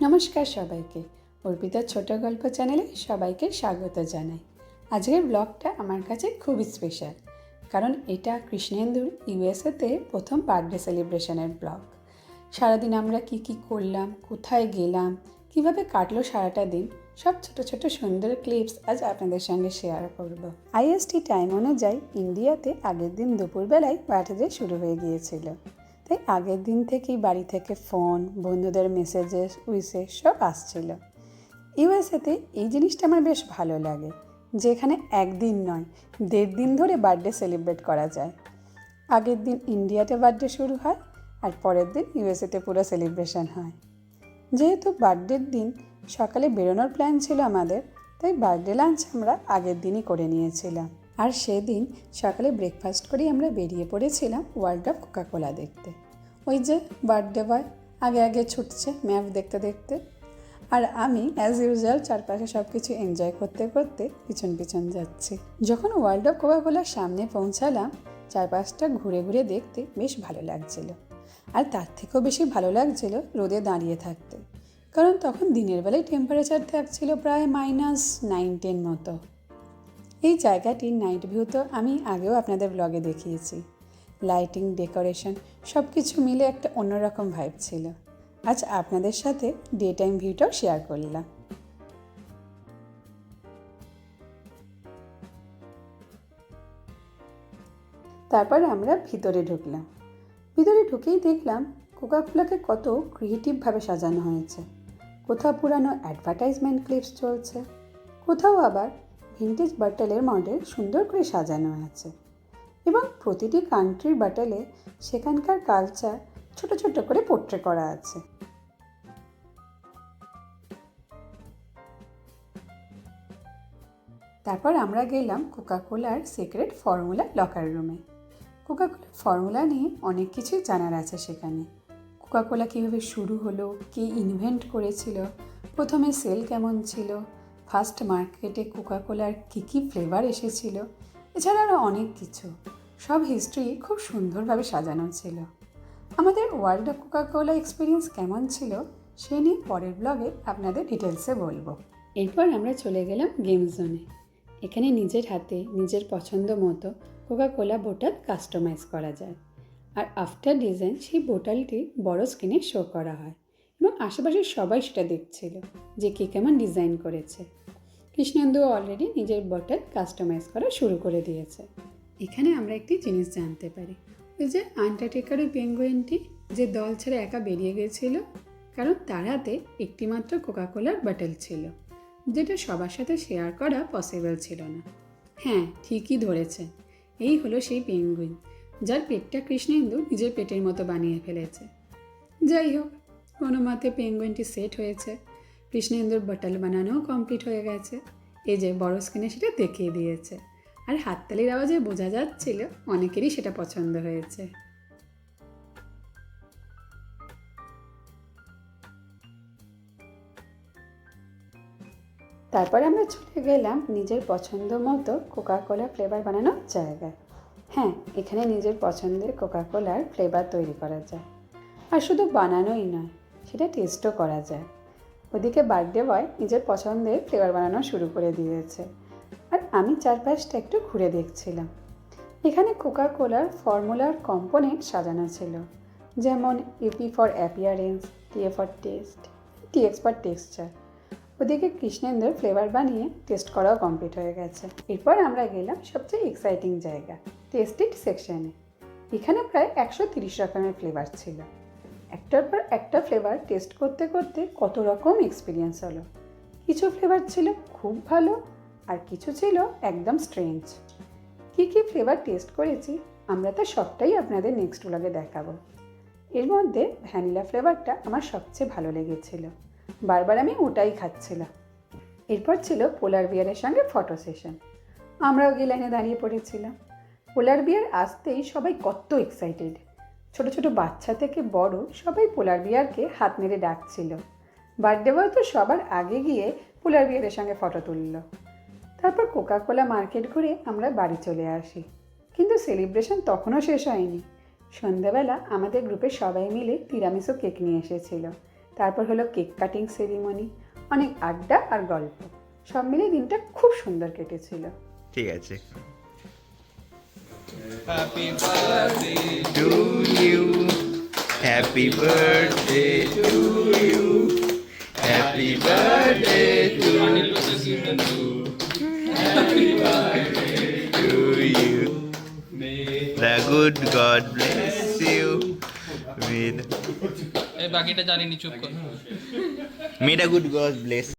নমস্কার সবাইকে, অর্পিতার ছোট গল্প চ্যানেলে সবাইকে স্বাগত জানাই। আজকের ব্লগটা আমার কাছে খুবই স্পেশাল, কারণ এটা কৃষ্ণেন্দুর ইউএসএতে প্রথম বার্থডে সেলিব্রেশনের ব্লগ। সারাদিন আমরা কি করলাম, কোথায় গেলাম, কিভাবে কাটলো সারাটা দিন, সব ছোট ছোট সুন্দর ক্লিপস আজ আপনাদের সঙ্গে শেয়ার করব। আইএসটি টাইম অনুযায়ী ইন্ডিয়াতে আগের দিন দুপুরবেলায় বার্থডে শুরু হয়ে গিয়েছিল, তাই আগের দিন থেকেই বাড়ি থেকে ফোন, বন্ধুদের মেসেজেস, উইসেস সব আসছিল। ইউএসএতে এই জিনিসটা আমার বেশ ভালো লাগে, যে এখানে একদিন নয় 1.5 দিন ধরে বার্থডে সেলিব্রেট করা যায়। আগের দিন ইন্ডিয়াতে বার্থডে শুরু হয় আর পরের দিন ইউএসএতে পুরো সেলিব্রেশন হয়। যেহেতু বার্থডের দিন সকালে বেরোনোর প্ল্যান ছিল আমাদের, তাই বার্থডে লাঞ্চ আমরা আগের দিনই করে নিয়েছিলাম। আর সেদিন সকালে ব্রেকফাস্ট করেই আমরা বেরিয়ে পড়েছিলাম ওয়ার্ল্ড অফ কোকাকোলা দেখতে। ওই যে বার্থডে বয় আগে আগে ছুটছে ম্যাপ দেখতে দেখতে, আর আমি অ্যাজ ইউজুয়াল চারপাশে সব কিছু এনজয় করতে করতে পিছন পিছন যাচ্ছি। যখন ওয়ার্ল্ড অফ কোকাকোলার সামনে পৌঁছালাম, চারপাশটা ঘুরে ঘুরে দেখতে বেশ ভালো লাগছিল। আর তার থেকেও বেশি ভালো লাগছিল রোদে দাঁড়িয়ে থাকতে, কারণ তখন দিনের বেলায় টেম্পারেচার থাকছিল প্রায় -9-10 মতো। এই জায়গাটির নাইট ভিউ তো আমি আগেও আপনাদের ব্লগে দেখিয়েছি। লাইটিং, ডেকোরেশন সব কিছু মিলে একটা অন্যরকম ভাইব ছিল। আজ আপনাদের সাথে ডে টাইম ভিউটাও শেয়ার করলাম। তারপর আমরা ভিতরে ঢুকলাম। ভিতরে ঢুকেই দেখলাম কোকাকোলাকে কত ক্রিয়েটিভভাবে সাজানো হয়েছে। কোথাও পুরানো অ্যাডভার্টাইজমেন্ট ক্লিপস চলছে, কোথাও আবার ভিন্টেজ বটলের মডেল সুন্দর করে সাজানো আছে, এবং প্রতিটি কান্ট্রির বটলে সেখানকার কালচার ছোট ছোট করে পোট্রে করা আছে। তারপর আমরা গেলাম কোকাকোলার সিক্রেট ফর্মুলা লকার রুমে। কোকাকোলার ফর্মুলা নিয়ে অনেক কিছুই জানার আছে সেখানে। কোকাকোলা কীভাবে শুরু হলো, কে ইনভেন্ট করেছিল, প্রথমে সেল কেমন ছিল, ফার্স্ট মার্কেটে কোকাকোলার কী ফ্লেভার এসেছিল, এছাড়া আরও অনেক কিছু। সব হিস্ট্রি খুব সুন্দরভাবে সাজানো ছিল। আমাদের ওয়ার্ল্ড অফ কোকাকোলা এক্সপিরিয়েন্স কেমন ছিল সে নিয়ে পরের ব্লগে আপনাদের ডিটেলসে বলবো। এরপর আমরা চলে গেলাম গেম জোনে। এখানে নিজের হাতে নিজের পছন্দ মতো কোকাকোলা বোতল কাস্টমাইজ করা যায়, আর আফটার ডিজাইন সেই বোতলটি বড় স্ক্রিনে শো করা হয়, এবং আশেপাশের সবাই সেটা দেখছিল যে কে কেমন ডিজাইন করেছে। কৃষ্ণেন্দু অলরেডি নিজের বোতল কাস্টমাইজ করা শুরু করে দিয়েছে। এখানে আমরা একটি জিনিস জানতে পারি, ওই যে আন্টারটেকারের পেঙ্গুইনটি যে দল ছেড়ে একা বেরিয়ে গিয়েছিল, কারণ তার হাতে একটিমাত্র কোকাকোলার বোতল ছিল, যেটা সবার সাথে শেয়ার করা পসিবল ছিল না। হ্যাঁ, ঠিকই ধরেছে, এই হলো সেই পেঙ্গুইন যার পেটটা কৃষ্ণেন্দু নিজের পেটের মতো বানিয়ে ফেলেছে। যাই হোক, কোনো মতে পেঙ্গুইনটি সেট হয়েছে, কৃষ্ণেন্দুর বোতল বানানোও কমপ্লিট হয়ে গেছে। এই যে বড় স্ক্রিনে সেটা দেখিয়ে দিয়েছে, আর হাততালির আওয়াজে বোঝা যাচ্ছিল অনেকেরই সেটা পছন্দ হয়েছে। তারপর আমরা চলে গেলাম নিজের পছন্দ মতো কোকাকোলা ফ্লেভার বানানোর জায়গায়। হ্যাঁ, এখানে নিজের পছন্দের কোকাকোলার ফ্লেভার তৈরি করা যায়, আর শুধু বানানোই নয়, সেটা টেস্টও করা যায়। ওদিকে বার্থডে বয় নিজের পছন্দের ফ্লেভার বানানো শুরু করে দিয়েছে, আর আমি চারপাশটা একটু ঘুরে দেখছিলাম। এখানে কোকাকোলার ফর্মুলার কম্পোনেন্ট সাজানো ছিল, যেমন AP for appearance, TA for test, TX for texture. ওদিকে কৃষ্ণেন্দুর ফ্লেভার বানিয়ে টেস্ট করাও কমপ্লিট হয়ে গেছে। এরপর আমরা গেলাম সবচেয়ে এক্সাইটিং জায়গা, টেস্টিড সেকশনে। এখানে প্রায় 130 রকমের ফ্লেভার ছিল। একটার পর একটা ফ্লেভার টেস্ট করতে করতে কত রকম এক্সপিরিয়েন্স হলো। কিছু ফ্লেভার ছিল খুব ভালো, আর কিছু ছিল একদম স্ট্রেঞ্জ। কী ফ্লেভার টেস্ট করেছি আমরা তা সবটাই আপনাদের নেক্সট ব্লগে দেখাবো। এর মধ্যে ভ্যানিলা ফ্লেভারটা আমার সবচেয়ে ভালো লেগেছিল, বারবার আমি ওটাই খাচ্ছিলাম। এরপর ছিল পোলার বিয়ারের সঙ্গে ফটো সেশন। আমরাও গিয়ে লাইনে দাঁড়িয়ে পড়েছিলাম। পোলার বিয়ার আসতেই সবাই কত এক্সাইটেড, ছোট ছোট বাচ্চা থেকে বড় সবাই পোলার বিয়ারকে হাত নেড়ে ডাকছিল। বার্থডে বয় তো সবার আগে গিয়ে পোলার বিয়ারের সঙ্গে ফটো তুলল। তারপর কোকাকোলা মার্কেট ঘুরে আমরা বাড়ি চলে আসি, কিন্তু সেলিব্রেশন তখনও শেষ হয়নি। সন্ধ্যাবেলা আমাদের গ্রুপের সবাই মিলে তিরামিসু কেক নিয়ে এসেছিল, তারপর হলো কেক কাটিং সেরিমনি, অনেক আড্ডা আর গল্প, সব মিলিয়ে দিনটা খুব সুন্দর কেটেছিল। ঠিক আছে। Happy birthday to you, happy birthday to you, happy birthday to you, happy birthday to you. The good God bless you with এই বাকিটা জানিনি, চুপ কর। May the good God bless